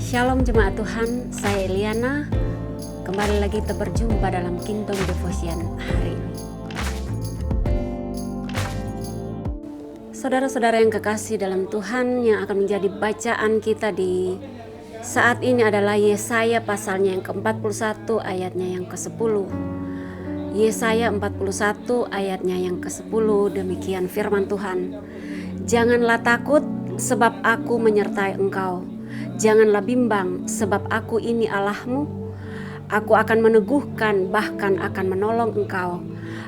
Shalom jemaat Tuhan, saya Eliana. Kembali lagi kita berjumpa dalam Kingdom Devotion hari ini. Saudara-saudara yang kekasih dalam Tuhan, yang akan menjadi bacaan kita di saat ini adalah Yesaya pasalnya yang ke-41 ayatnya yang ke-10. Yesaya 41 ayatnya yang ke-10, demikian firman Tuhan. Janganlah takut sebab aku menyertai engkau. Janganlah bimbang sebab aku ini Allahmu. Aku akan meneguhkan, bahkan akan menolong engkau.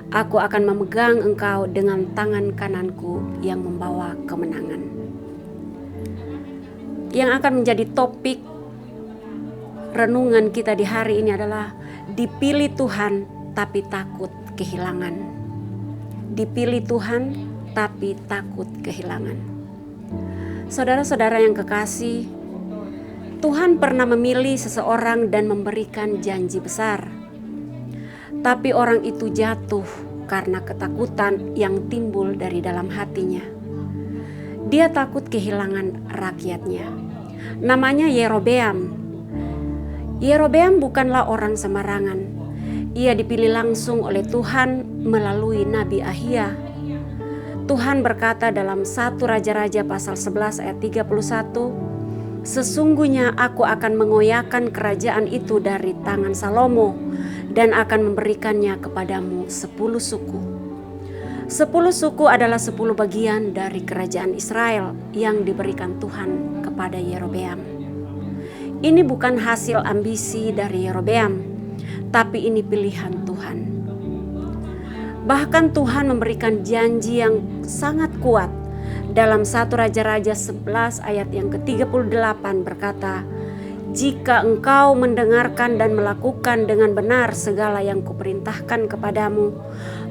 Aku akan memegang engkau dengan tangan kananku yang membawa kemenangan. Yang akan menjadi topik renungan kita di hari ini adalah dipilih Tuhan tapi takut kehilangan. Dipilih Tuhan tapi takut kehilangan. Saudara-saudara yang kekasih, Tuhan pernah memilih seseorang dan memberikan janji besar. Tapi orang itu jatuh karena ketakutan yang timbul dari dalam hatinya. Dia takut kehilangan rakyatnya. Namanya Yerobeam. Yerobeam bukanlah orang sembarangan. Ia dipilih langsung oleh Tuhan melalui Nabi Ahia. Tuhan berkata dalam 1 Raja-Raja pasal 11 ayat 31, sesungguhnya aku akan mengoyakkan kerajaan itu dari tangan Salomo dan akan memberikannya kepadamu 10 suku. 10 suku adalah 10 bagian dari kerajaan Israel yang diberikan Tuhan kepada Yerobeam. Ini bukan hasil ambisi dari Yerobeam, tapi ini pilihan Tuhan. Bahkan Tuhan memberikan janji yang sangat kuat. Dalam 1 Raja-Raja 11 ayat yang ke-38 berkata, jika engkau mendengarkan dan melakukan dengan benar segala yang kuperintahkan kepadamu,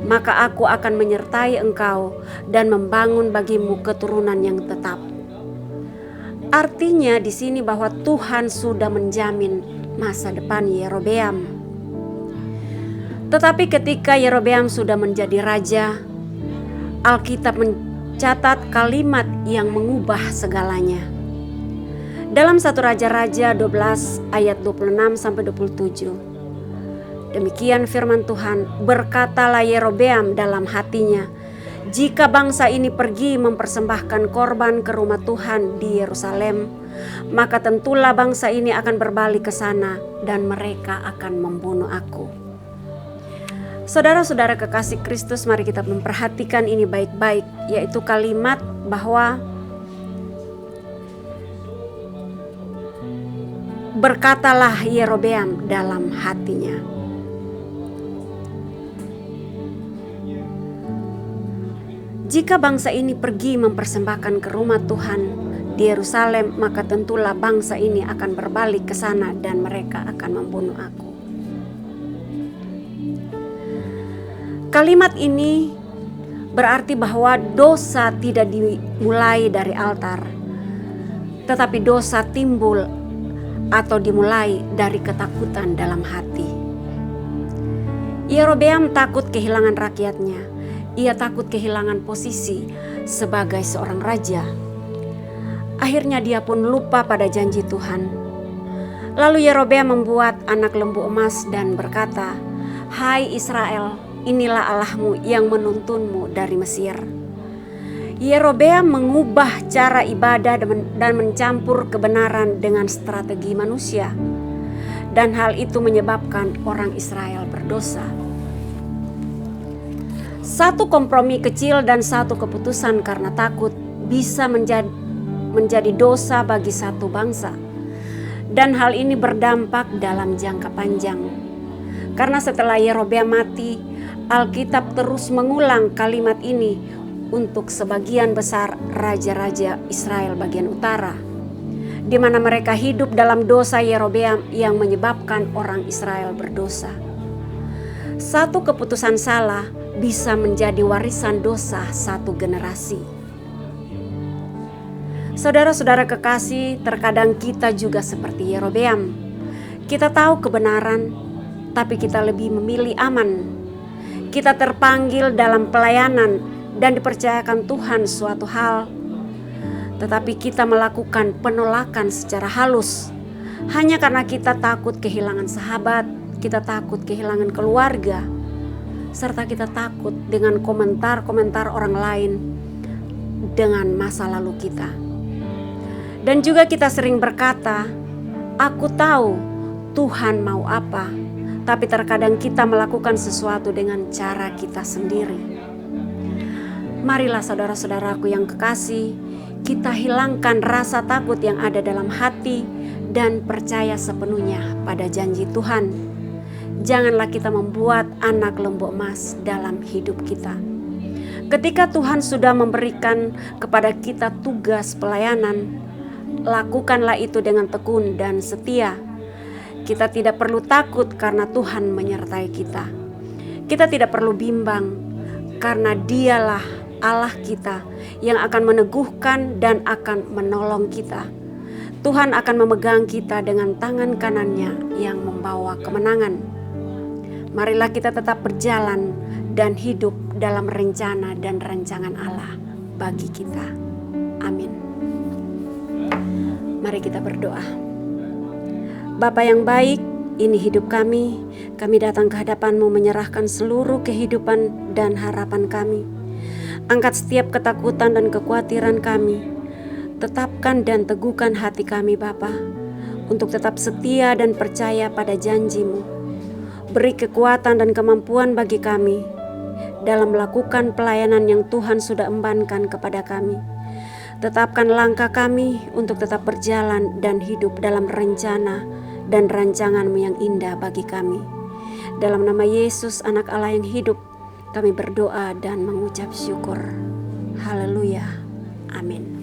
maka aku akan menyertai engkau dan membangun bagimu keturunan yang tetap. Artinya di sini bahwa Tuhan sudah menjamin masa depan Yerobeam. Tetapi ketika Yerobeam sudah menjadi raja, Alkitab mencatat kalimat yang mengubah segalanya. Dalam 1 Raja-Raja 12 ayat 26-27. Demikian firman Tuhan, berkatalah Yerobeam dalam hatinya, jika bangsa ini pergi mempersembahkan korban ke rumah Tuhan di Yerusalem, maka tentulah bangsa ini akan berbalik ke sana dan mereka akan membunuh aku. Saudara-saudara kekasih Kristus, mari kita memperhatikan ini baik-baik, yaitu kalimat bahwa berkatalah Yerobeam dalam hatinya. Jika bangsa ini pergi mempersembahkan ke rumah Tuhan di Yerusalem, maka tentulah bangsa ini akan berbalik ke sana dan mereka akan membunuh aku. Kalimat ini berarti bahwa dosa tidak dimulai dari altar, tetapi dosa timbul atau dimulai dari ketakutan dalam hati. Yerobeam takut kehilangan rakyatnya. Ia takut kehilangan posisi sebagai seorang raja. Akhirnya dia pun lupa pada janji Tuhan. Lalu Yerobeam membuat anak lembu emas dan berkata, hai Israel, inilah Allahmu yang menuntunmu dari Mesir. Yerobeam mengubah cara ibadah dan mencampur kebenaran dengan strategi manusia. Dan hal itu menyebabkan orang Israel berdosa. Satu kompromi kecil dan satu keputusan karena takut bisa menjadi dosa bagi satu bangsa. Dan hal ini berdampak dalam jangka panjang. Karena setelah Yerobeam mati, Alkitab terus mengulang kalimat ini untuk sebagian besar raja-raja Israel bagian utara, di mana mereka hidup dalam dosa Yerobeam yang menyebabkan orang Israel berdosa. Satu keputusan salah bisa menjadi warisan dosa satu generasi. Saudara-saudara kekasih, terkadang kita juga seperti Yerobeam. Kita tahu kebenaran, tapi kita lebih memilih aman. Kita terpanggil dalam pelayanan dan dipercayakan Tuhan suatu hal, tetapi kita melakukan penolakan secara halus hanya karena kita takut kehilangan sahabat, kita takut kehilangan keluarga, serta kita takut dengan komentar-komentar orang lain dengan masa lalu kita. Dan juga kita sering berkata, aku tahu Tuhan mau apa, tapi terkadang kita melakukan sesuatu dengan cara kita sendiri. Marilah saudara-saudaraku yang kekasih, kita hilangkan rasa takut yang ada dalam hati dan percaya sepenuhnya pada janji Tuhan. Janganlah kita membuat anak lembu emas dalam hidup kita. Ketika Tuhan sudah memberikan kepada kita tugas pelayanan, lakukanlah itu dengan tekun dan setia. Kita tidak perlu takut karena Tuhan menyertai kita. Kita tidak perlu bimbang karena Dialah Allah kita yang akan meneguhkan dan akan menolong kita. Tuhan akan memegang kita dengan tangan kanannya yang membawa kemenangan. Marilah kita tetap berjalan dan hidup dalam rencana dan rancangan Allah bagi kita. Amin. Mari kita berdoa. Bapa yang baik, ini hidup kami. Kami datang ke hadapan-Mu menyerahkan seluruh kehidupan dan harapan kami. Angkat setiap ketakutan dan kekhawatiran kami. Tetapkan dan teguhkan hati kami Bapa, untuk tetap setia dan percaya pada janji-Mu. Beri kekuatan dan kemampuan bagi kami dalam melakukan pelayanan yang Tuhan sudah embankan kepada kami. Tetapkan langkah kami untuk tetap berjalan dan hidup dalam rencana dan rancangan-Mu yang indah bagi kami. Dalam nama Yesus, Anak Allah yang hidup, kami berdoa dan mengucap syukur. Haleluya. Amin.